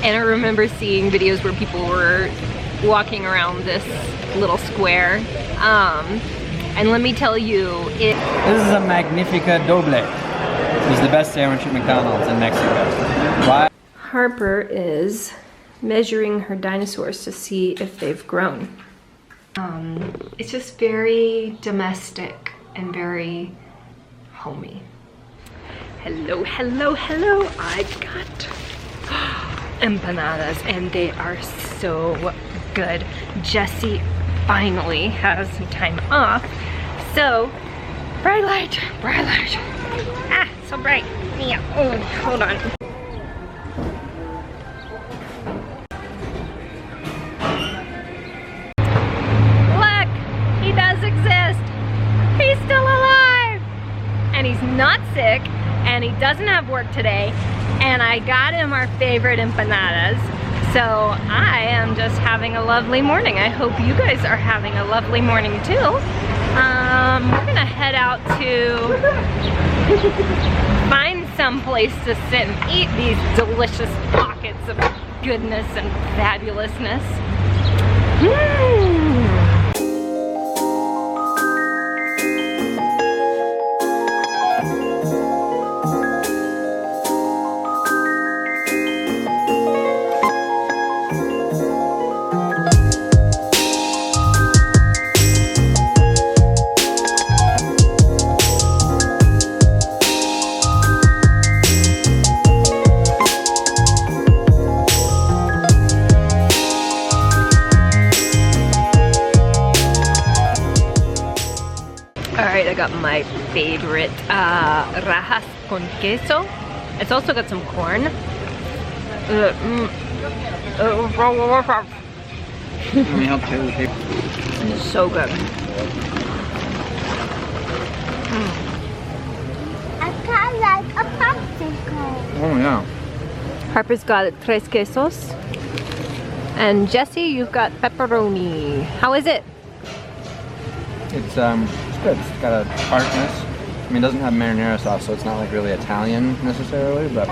And I remember seeing videos where people were walking around this little square. And let me tell you, this is a Magnifica Doble. It's the best sandwich at McDonald's in Mexico. Why? Harper is measuring her dinosaurs to see if they've grown. It's just very domestic and very homey. Hello, hello, hello. I've got empanadas and they are so good. Jessie finally has some time off. So, bright light, bright light. Ah, so bright. Yeah, oh, hold on. Look, he does exist. He's still alive. And he's not sick, and he doesn't have work today. And I got him our favorite empanadas. So I am just having a lovely morning. I hope you guys are having a lovely morning too. We're gonna head out to find some place to sit and eat these delicious pockets of goodness and fabulousness. I got my favorite rajas con queso. It's also got some corn. Let me help tear the paper. It's so good. I kind of like a popsicle. Oh yeah. Harper's got tres quesos. And Jessie, you've got pepperoni. How is it? It's good. It's got a tartness. I mean, it doesn't have marinara sauce, so it's not like really Italian necessarily, but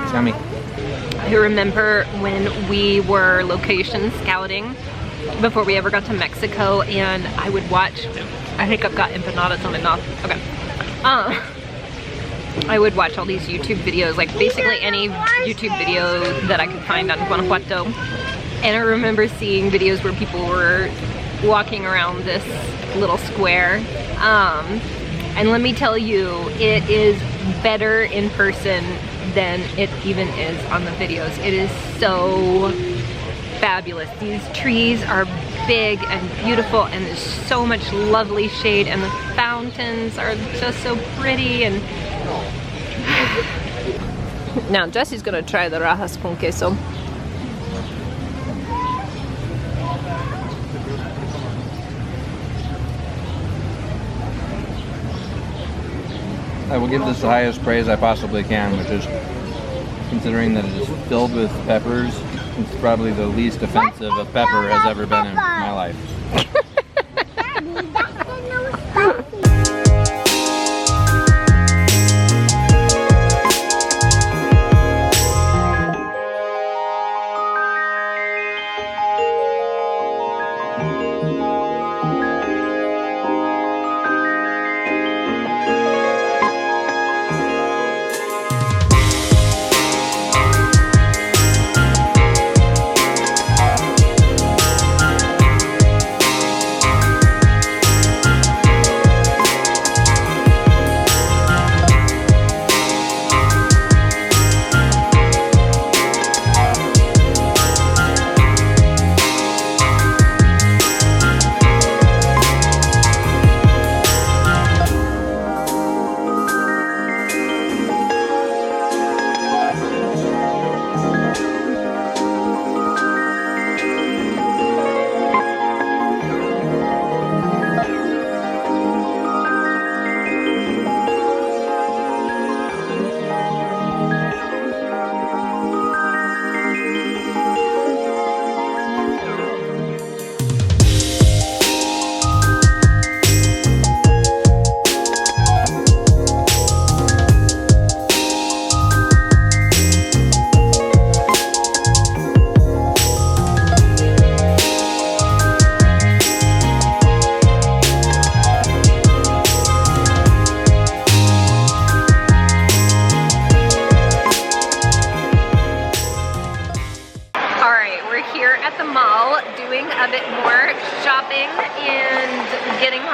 it's yummy. I remember when we were location scouting before we ever got to Mexico, and I would watch, I think I've got empanadas on my mouth. Okay. I would watch all these YouTube videos, like basically any YouTube video that I could find on Guanajuato. And I remember seeing videos where people were walking around this little square. And let me tell you, it is better in person than it even is on the videos. It is so fabulous. These trees are big and beautiful, and there's so much lovely shade, and the fountains are just so pretty. And now Jessie's gonna try the rajas con queso. I will give this the highest praise I possibly can, which is, considering that it is filled with peppers, it's probably the least offensive a pepper has ever been in my life. Daddy, that's the no spicy.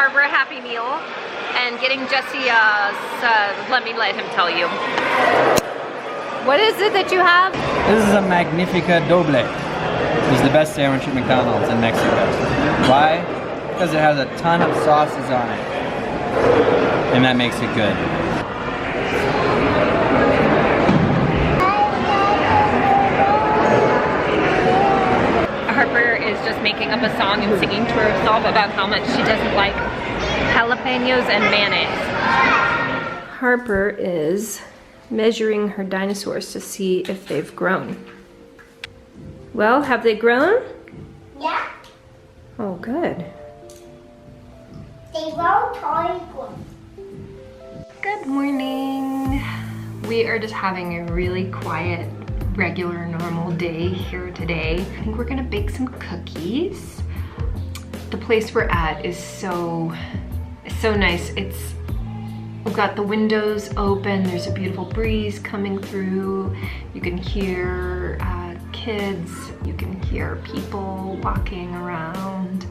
Harper a Happy Meal and getting Jesse let him tell you. What is it that you have? This is a Magnifica Doble. It's the best sandwich at McDonald's in Mexico. Why? Because it has a ton of sauces on it. And that makes it good. Harper is just making up a song and singing to herself about how much she doesn't like jalapenos and mayonnaise. Harper is measuring her dinosaurs to see if they've grown. Well, have they grown? Yeah. Oh, good. They grow tall. Good morning. We are just having a really quiet, regular, normal day here today. I think we're gonna bake some cookies. The place we're at is so nice. We've got the windows open. There's a beautiful breeze coming through. You can hear kids. You can hear people walking around.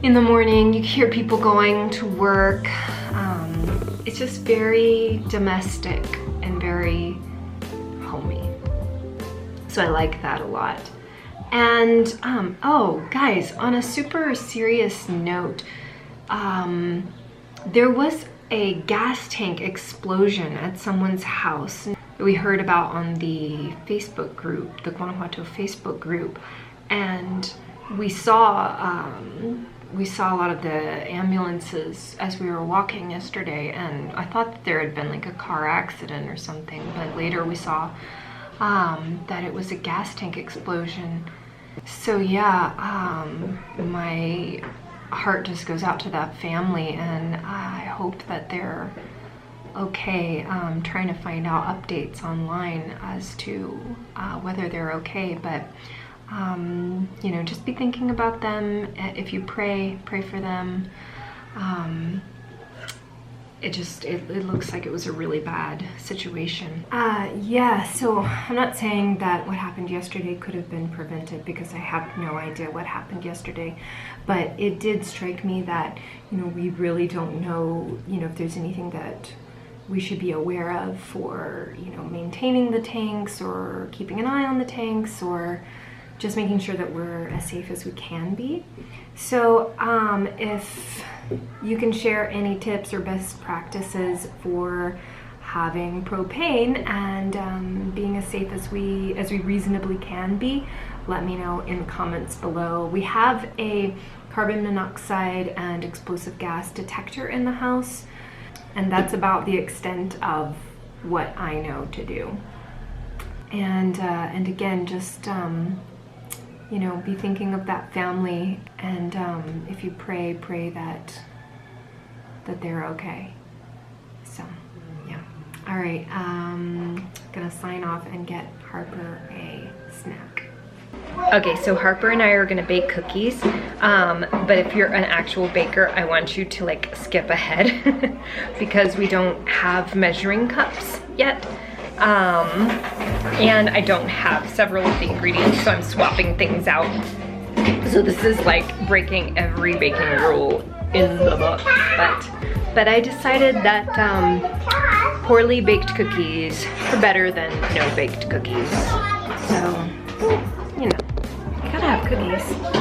In the morning, you can hear people going to work. It's just very domestic and very homey. So I like that a lot. And oh guys, on a super serious note, there was a gas tank explosion at someone's house. We heard about on the Facebook group, the Guanajuato Facebook group, and we saw a lot of the ambulances as we were walking yesterday, and I thought that there had been like a car accident or something, but later we saw that it was a gas tank explosion. So yeah, my heart just goes out to that family, and I hope that they're okay. Trying to find out updates online as to whether they're okay, but you know, just be thinking about them. If you pray for them. It looks like it was a really bad situation. Yeah, so I'm not saying that what happened yesterday could have been prevented, because I have no idea what happened yesterday, but it did strike me that, you know, we really don't know, you know, if there's anything that we should be aware of for, you know, maintaining the tanks or keeping an eye on the tanks, or just making sure that we're as safe as we can be. So if you can share any tips or best practices for having propane and being as safe as we reasonably can be, let me know in the comments below. We have a carbon monoxide and explosive gas detector in the house, and that's about the extent of what I know to do. And again, just you know, be thinking of that family, and if you pray that they're okay. So yeah, all right, gonna sign off and get Harper a snack. Okay, so Harper and I are gonna bake cookies, but if you're an actual baker, I want you to like skip ahead because we don't have measuring cups yet. And I don't have several of the ingredients, so I'm swapping things out. So this is like breaking every baking rule in the book, but I decided that poorly baked cookies are better than no baked cookies. So, you know, you gotta have cookies.